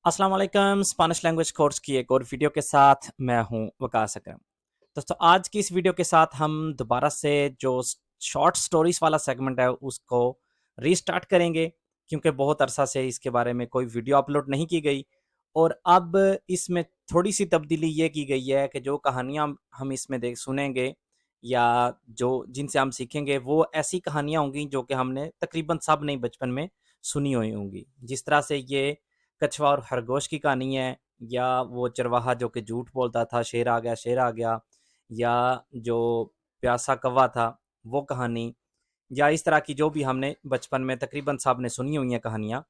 अस्सलाम वालेकुम। Spanish language course की एक और वीडियो के साथ मैं हूं वकास अकरम। दोस्तों, आज की इस वीडियो के साथ हम दोबारा से जो शॉर्ट स्टोरीज वाला सेगमेंट है उसको रीस्टार्ट करेंगे, क्योंकि बहुत अरसा से इसके बारे में कोई वीडियो अपलोड नहीं की गई। और अब इसमें थोड़ी सी तब्दीली ये की गई है कि जो कहानियाँ हम इसमें देख सुनेंगे या जो जिनसे हम सीखेंगे वो ऐसी कहानियाँ होंगी जो कि हमने तकरीबन सब ने बचपन में सुनी हुई होंगी। जिस तरह से ये कछुआ और खरगोश की कहानी है, या वो चरवाहा जो कि झूठ बोलता था, शेर आ गया शेर आ गया, या जो प्यासा कौवा था वो कहानी, या इस तरह की जो भी हमने बचपन में तकरीबन सब ने सुनी हुई हैं कहानियाँ,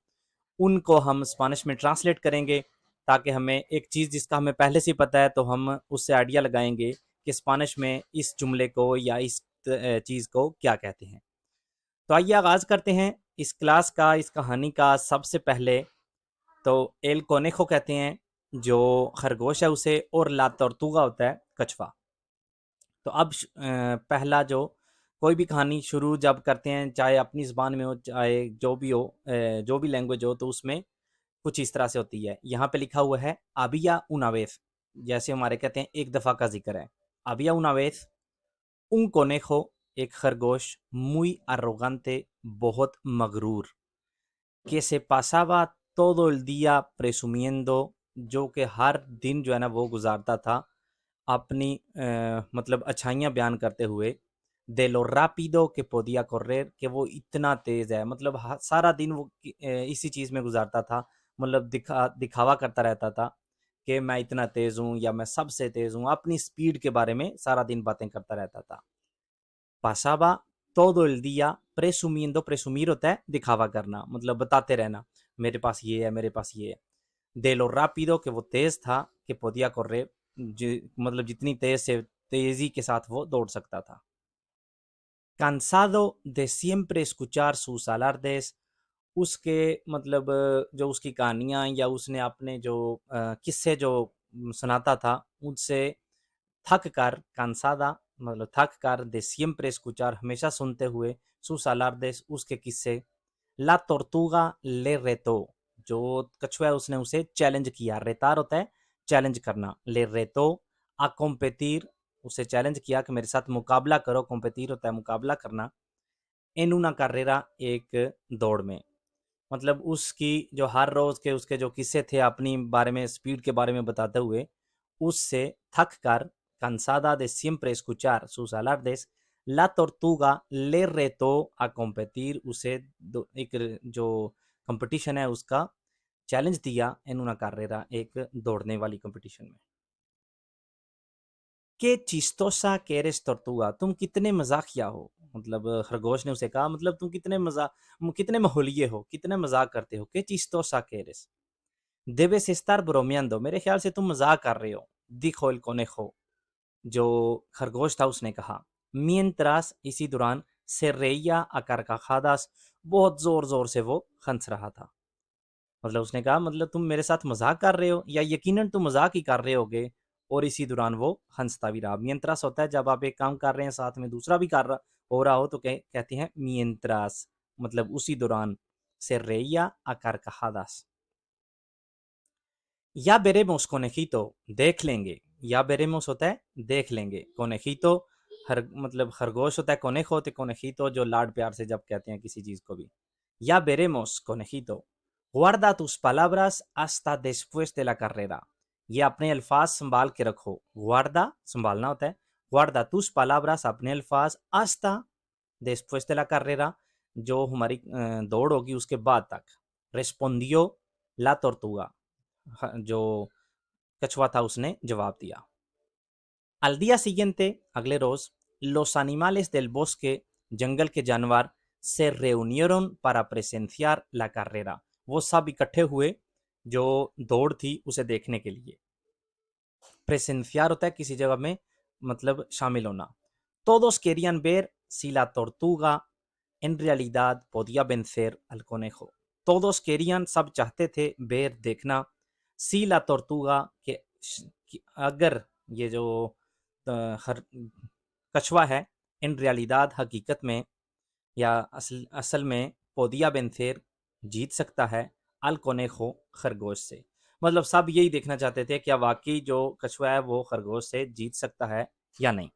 उनको हम स्पेनिश में ट्रांसलेट करेंगे, ताकि हमें एक चीज़ जिसका हमें पहले से ही पता है तो हम उससे आइडिया लगाएंगे कि स्पेनिश में इस जुमले को या इस चीज़ को क्या कहते हैं। तो आइए आगाज़ करते हैं इस क्लास का, इस कहानी का। सबसे पहले तो एल कोनेखो कहते हैं जो खरगोश है उसे, और ला तोर्तुगा होता है कछुआ। तो अब पहला जो कोई भी कहानी शुरू जब करते हैं, चाहे अपनी ज़बान में हो चाहे जो भी हो, जो भी लैंग्वेज हो, तो उसमें कुछ इस तरह से होती है। यहाँ पे लिखा हुआ है आबिया उनावेस, जैसे हमारे कहते हैं एक दफ़ा का जिक्र है। आबिया उनावेस un conejo, एक खरगोश, muy arrogante, बहुत मगरूर, que se pasaba todo el día presumiendo, जो कि हर दिन जो है ना वो गुजारता था अपनी मतलब अच्छाइयाँ बयान करते हुए, de lo rápido que podía correr, कि वो इतना तेज़ है, मतलब सारा दिन वो इसी चीज़ में गुजारता था। मतलब दिखावा करता रहता था कि मैं इतना तेज़ हूँ या मैं सबसे तेज़ हूँ, अपनी स्पीड के बारे में सारा दिन बातें करता रहता था। pasaba todo el día presumiendo, presumir होता है दिखावा करना, मतलब बताते रहना, मेरे पास ये है, मेरे पास ये है। de lo rápido, que वो तेज था, कि podía correr, मतलब जितनी तेज से तेजी के साथ वो दौड़ सकता था। cansado de siempre escuchar sus alardes, उसके मतलब जो उसकी कहानियाँ या उसने अपने जो किस्से जो सुनाता था उनसे थक कर, cansada मतलब थक कर, de siempre escuchar हमेशा सुनते हुए, sus alardes उसके किस्से, la tortuga le retó, जो कछुआ है उसने उसे चैलेंज किया। रेतार होता है चैलेंज करना। ले रेतो a competir, उसे चैलेंज किया कि मेरे साथ मुकाबला करो। कॉम्पेtir होता है मुकाबला करना। en una carrera, एक दौड़ में, मतलब उसकी जो हर रोज के उसके जो किस्से थे अपनी बारे में, स्पीड के बारे में बताते हुए, उससे थक कर, cansada de siempre escuchar sus alardes, la tortuga le retó a competir, उसे एक जो कंपटीशन है उसका चैलेंज दिया, इन una carrera, एक दौड़ने वाली कंपटीशन में। के चिस्तोसा के एरेस tortuga, तुम कितने मजाकिया हो, मतलब खरगोश ने उसे कहा, मतलब तुम कितने महौलिये हो, कितने मजाक करते हो। के चिस्तोसा के एरेस, debes estar bromeando, मेरे ख्याल से तुम मजाक कर रहे हो। dijo el conejo, जो खरगोश था उसने कहा। mientras, इसी दौरान, se reía a carcajadas, बहुत जोर जोर से वो हंस रहा था। मतलब उसने कहा, मतलब तुम मेरे साथ मजाक कर रहे हो, या यकीनन तुम मजाक ही कर रहे होगे। और इसी दौरान वो हंसता भी रहा। मियंत्रास होता है जब आप एक काम कर रहे हैं साथ में दूसरा भी कर रहा हो रहा हो, तो कहते हैं मियंत्रास, मतलब उसी दौरान। से रेया a carcajadas, या बेरेमोस कोनेखीतो, देख लेंगे। या बेरेमोस होता है देख लेंगे। कोनेखीतो हर मतलब खरगोश होता है। कोनेखो होते कोनेखीतो, जो लाड प्यार से जब कहते हैं किसी चीज को भी। या बेरेमोस कोनेखीतो, guarda tus palabras hasta después de la carrera, ये अपने अल्फाज संभाल के रखो। guarda संभालना होता है। guarda tus palabras, अपने अल्फाज, hasta después de la carrera, जो हमारी दौड़ होगी उसके बाद तक। respondió la tortuga, जो कछुआ था उसने जवाब दिया। al día siguiente, अगले रोज, los animales del bosque, जंगल के जानवर, se reunieron para presenciar la carrera, वो सब इकट्ठे हुए जो दौड़ थी उसे देखने के लिए। presenciar होता है किसी जगह में मतलब शामिल होना। todos querían ver si la tortuga en realidad podía vencer al conejo, todos querían, सब चाहते थे, ver देखना, si la tortuga, कि अगर ये जो कछुआ है, इन रियलिदाद हकीकत में, या असल में, पोदिया बेंथेर जीत सकता है, अल कोनेखो खरगोश से। मतलब सब यही देखना चाहते थे क्या वाकई जो कछुआ है वो खरगोश से जीत सकता है या नहीं।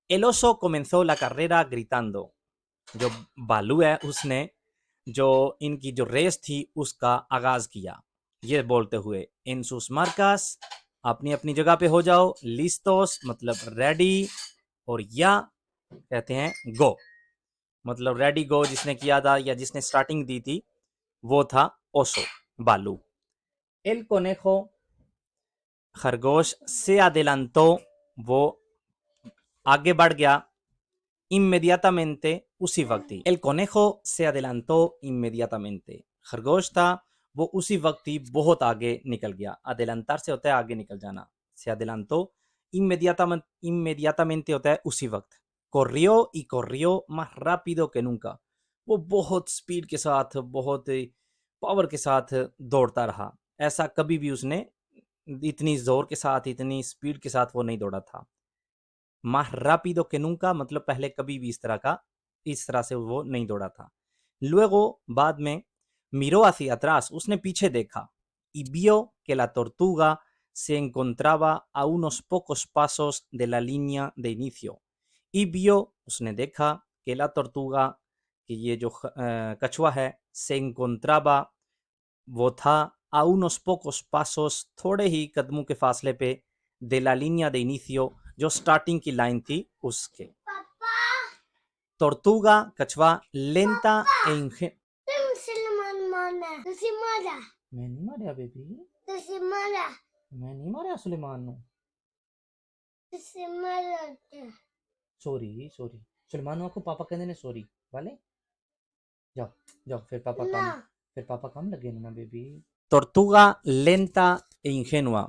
El oso comenzó la carrera gritando। जो बालू है उसने जो इनकी जो रेस थी उसका आगाज किया ये बोलते हुए, इन sus marcas, अपनी अपनी जगह पे हो जाओ, लिस्टोस मतलब रेडी, और या कहते हैं गो, मतलब रेडी गो जिसने किया था या जिसने स्टार्टिंग दी थी वो था ओसो, बालू। एल कोनेjo, खरगोश, से adelantó, वो आगे बढ़ गया, inmediatamente, उसी वक्त ही। El conejo se adelantó inmediatamente, खरगोश था वो उसी वक्त ही बहुत आगे निकल गया। adelantar से होता है आगे निकल जाना, se adelantó inmediatamente होता है उसी वक्त। corrió y corrió más rápido que nunca, वो बहुत स्पीड के साथ, बहुत पावर के साथ दौड़ता रहा। ऐसा कभी भी उसने इतनी जोर के साथ, इतनी स्पीड के साथ वो नहीं दौड़ा था। más rápido que nunca मतलब पहले कभी भी इस तरह से वो नहीं दौड़ा था। luego बाद में miró hacia atrás, उसने पीछे देखा, y vio que la tortuga se encontraba a unos pocos pasos de la línea de inicio, y vio, उसने देखा que la tortuga, कि ये जो कछुआ है, se encontraba, वो था, a unos pocos pasos, थोड़े ही कदमों के फासले पे, de la línea de inicio, जो स्टार्टिंग की लाइन थी उसके। tortuga कछुआ, lenta e inge मैं नहीं मारा बेबी, मैं नहीं मारा सुलेमान नु, सॉरी सॉरी सुलेमान को पापा कहते ने सॉरी वाले, जाओ जाओ फिर पापा काम लगे ना baby. tortuga lenta e ingenua,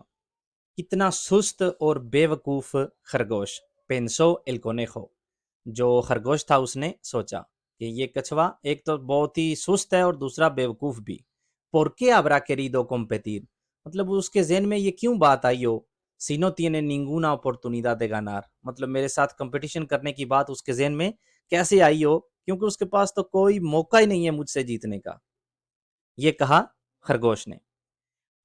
कितना सुस्त और बेवकूफ खरगोश, पेंसो एल कोनेjo, जो खरगोश था उसने सोचा कि ये कछुआ एक तो बहुत ही सुस्त है और दूसरा बेवकूफ भी। por qué habrá querido competir, मतलब उसके ज़हन में ये क्यों बात आई हो, si no tiene ninguna oportunidad de ganar, मतलब मेरे साथ कंपटीशन करने की बात उसके ज़हन में कैसे आई हो, क्योंकि उसके पास तो कोई मौका ही नहीं है मुझसे जीतने का, ये कहा खरगोश ने।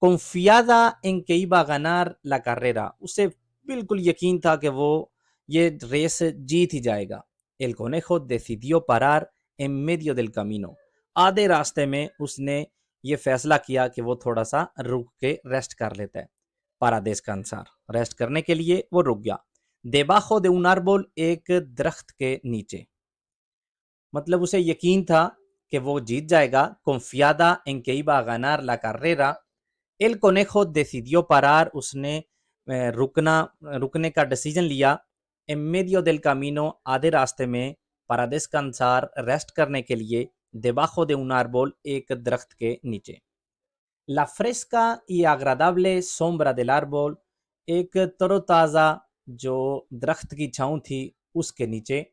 confiada en que iba a ganar la carrera, उसे बिल्कुल यकीन था कि वो ये रेस जीत ही जाएगा। el conejo decidió parar en medio del camino, आधे रास्ते में उसने ये फैसला किया कि वो थोड़ा सा रुक के रेस्ट कर लेता है। para descansar, रेस्ट करने के लिए वो रुक गया। debajo de un árbol, एक दरख्त के नीचे, मतलब उसे यकीन था कि वो जीत जाएगा। confiada en que iba a ganar la carrera, El conejo decidió parar, उसने रुकने का डिसीजन लिया, en medio del camino, आधे रास्ते में, para descansar, रेस्ट करने के लिए, debajo de un árbol, एक दरख्त के नीचे। La fresca y agradable sombra del árbol, एक तरोताज़ा जो दरख्त की छाँव थी उसके नीचे,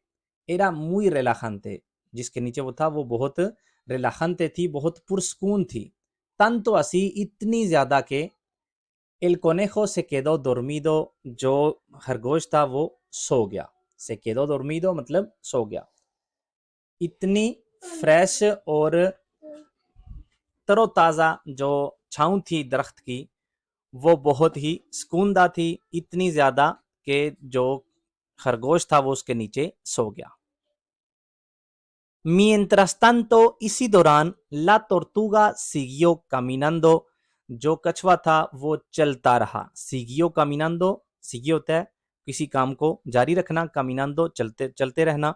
era muy relajante, जिसके नीचे वो था वो बहुत relajante थी, बहुत पुरस्कून थी। tanto así, इतनी ज्यादा के el conejo se quedó dormido, जो खरगोश था वो सो गया। se quedó dormido मतलब सो गया। इतनी फ्रेश और तरोताजा जो छाँव थी दरख्त की वो बहुत ही सुकूनदा थी, इतनी ज्यादा कि जो खरगोश था वो उसके नीचे सो गया। Mientras tanto, इसी दौरान, la tortuga siguió caminando, जो कछुआ था वो चलता रहा। siguió caminando, siguió होता है किसी काम को जारी रखना, caminando चलते चलते रहना,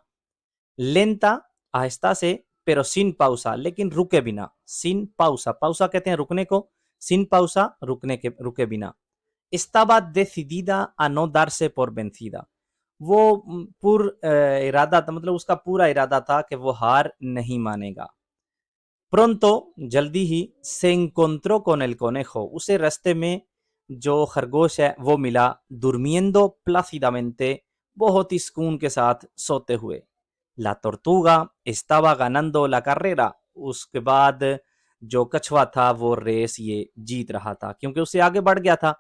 lenta आहिस्ता से, pero sin pausa, लेकिन रुके बिना, sin pausa, pausa कहते हैं रुकने को, sin pausa रुके बिना। estaba decidida a no darse por vencida, वो इरादा था, मतलब उसका पूरा इरादा था कि वो हार नहीं मानेगा। pronto, जल्दी ही, se encontró con el conejo, उसे रास्ते में जो खरगोश है वो मिला, durmiendo plácidamente, बहुत ही सुकून के साथ सोते हुए। la tortuga estaba ganando la carrera, उसके बाद जो कछुआ था वो रेस ये जीत रहा था क्योंकि उससे आगे बढ़ गया था,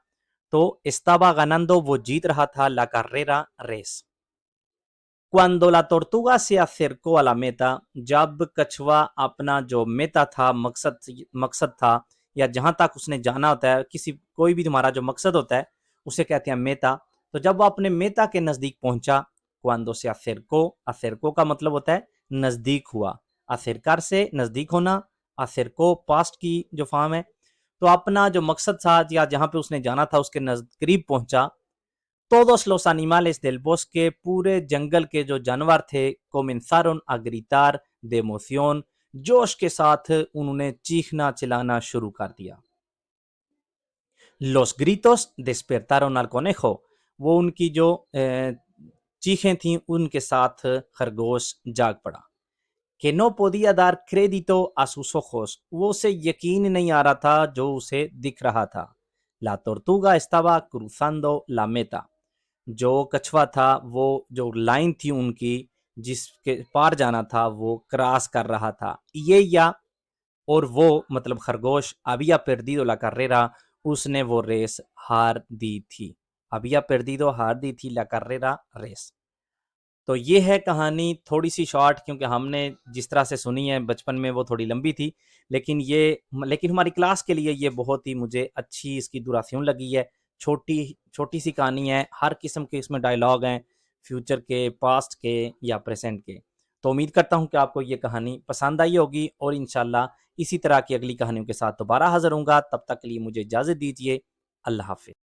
तो estaba ganando वो जीत रहा था, la carrera race. Cuando la tortuga se acercó a la meta, जब कछुआ अपना जो मेटा था, मकसद था, या जहाँ तक उसने जाना होता है, किसी कोई भी तुम्हारा जो मकसद होता है उसे कहते हैं मेता। तो जब वो अपने मेता के नज़दीक पहुंचा, cuando se acercó, acercó का मतलब होता है नज़दीक हुआ, acercar से नज़दीक होना, acercó पास्ट की जो फॉर्म है। तो अपना जो मकसद था या जहाँ पे उसने जाना था उसके करीब पहुंचा, todos los animales del bosque, पूरे जंगल के जो जानवर थे, comenzaron a gritar de emoción, जोश के साथ उन्होंने चीखना चिल्लाना शुरू कर दिया। Los gritos despertaron al conejo, वो उनकी जो चीखें थीं उनके साथ खरगोश जाग पड़ा। Que no podía dar crédito a sus ojos, वो उसे यकीन नहीं आ रहा था जो उसे दिख रहा था। La tortuga estaba cruzando la meta, जो कछुआ था वो जो लाइन थी उनकी जिसके पार जाना था वो क्रॉस कर रहा था। ये या और वो मतलब खरगोश había perdido la carrera, उसने वो रेस हार दी थी। había perdido हार दी थी la carrera रेस। तो ये है कहानी, थोड़ी सी शॉर्ट, क्योंकि हमने जिस तरह से सुनी है बचपन में वो थोड़ी लंबी थी, लेकिन हमारी क्लास के लिए ये बहुत ही मुझे अच्छी इसकी दुरास्यून लगी है। छोटी छोटी सी कहानी है, हर किस्म के इसमें डायलॉग हैं, फ्यूचर के, पास्ट के या प्रेजेंट के। तो उम्मीद करता हूँ कि आपको ये कहानी पसंद आई होगी और इंशाल्लाह इसी तरह की अगली कहानियों के साथ दोबारा हाजिर होऊंगा। तब तक के लिए मुझे इजाज़त दीजिए। अल्लाह हाफिज़।